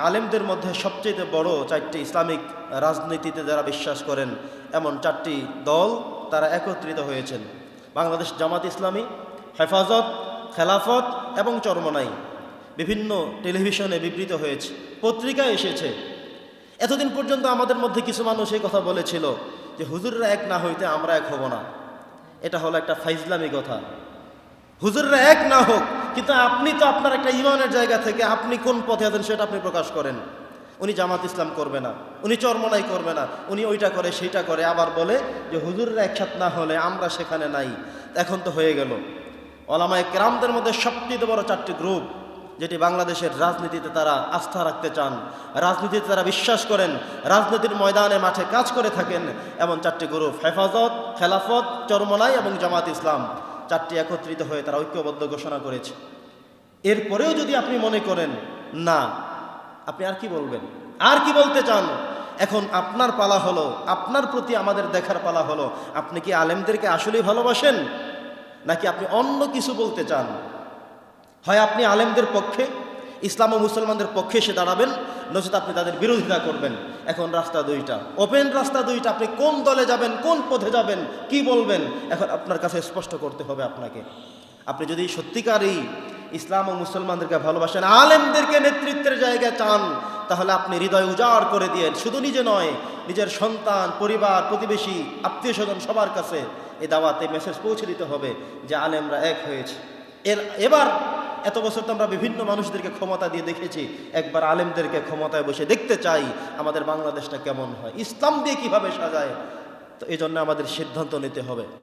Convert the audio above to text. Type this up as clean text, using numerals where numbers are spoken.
আলেমদের মধ্যে সবচেয়ে বড় চারটি ইসলামিক রাজনীতিতে যারা বিশ্বাস করেন এমন চারটি দল তারা একত্রিত হয়েছেন। বাংলাদেশ জামাত ইসলামী, হেফাজত, খেলাফত এবং চরমনাই বিভিন্ন টেলিভিশনে বিবৃত হয়েছে, পত্রিকায় এসেছে। এতদিন পর্যন্ত আমাদের মধ্যে কিছু মানুষ এই কথা বলেছিল যে হুজুররা এক না হইতে আমরা এক হব না। এটা হলো একটা ফাইজলামি কথা। হুজুররা এক না হোক, কিন্তু আপনি তো আপনার একটা ইমানের জায়গা থেকে আপনি কোন পথে আছেন সেটা আপনি প্রকাশ করেন। উনি জামাত ইসলাম করবে না, উনি চরমনাই করবে না, উনি ওইটা করে সেইটা করে, আবার বলে যে হুজুররা একসাথ না হলে আমরা সেখানে নাই। এখন তো হয়ে গেল। ওলামায়ে কেরামদের মধ্যে সবচেয়ে বড় চারটি গ্রুপ যেটি বাংলাদেশের রাজনীতিতে তারা আস্থা রাখতে চান, রাজনীতিতে তারা বিশ্বাস করেন, রাজনীতির ময়দানে মাঠে কাজ করে থাকেন, এমন চারটি গ্রুপ হেফাজত, খেলাফত, চরমনাই এবং জামাত ইসলাম, চারটি একত্রিত হয়ে তারা ঐক্যবদ্ধ ঘোষণা করেছে। এরপরেও যদি আপনি মনে করেন না, আপনি আর কি বলবেন, আর কি বলতে চান? এখন আপনার পালা হলো, আপনার প্রতি আমাদের দেখার পালা হলো, আপনি কি আলেমদেরকে আসলেই ভালোবাসেন নাকি আপনি অন্য কিছু বলতে চান? হয় আপনি আলেমদের পক্ষে, ইসলাম ও মুসলমানদের পক্ষে এসে দাঁড়াবেন, নচেত আপনি তাদের বিরোধিতা করবেন। এখন রাস্তা দুইটা, ওপেন রাস্তা দুইটা। আপনি কোন দলে যাবেন, কোন পথে যাবেন, কি বলবেন, এখন আপনার কাছে স্পষ্ট করতে হবে আপনাকে। আপনি যদি সত্যিকারই ইসলাম ও মুসলমানদেরকে ভালোবাসেন, আলেমদেরকে নেতৃত্বের জায়গায় চান, তাহলে আপনি হৃদয় উজাড় করে দিয়ে শুধু নিজে নয়, নিজের সন্তান, পরিবার, প্রতিবেশী, আত্মীয় স্বজন সবার কাছে এই দাওয়াতে মেসেজ পৌঁছে দিতে হবে যে আলেমরা এক হয়েছে। এবার এত বছর তো আমরা বিভিন্ন মানুষদেরকে ক্ষমতা দিয়ে দেখেছি, একবার আলেমদেরকে ক্ষমতায় বসে দেখতে চাই আমাদের বাংলাদেশটা কেমন হয়, ইসলাম দিয়ে কিভাবে সাজায়। তো এই জন্য আমাদের সিদ্ধান্ত নিতে হবে।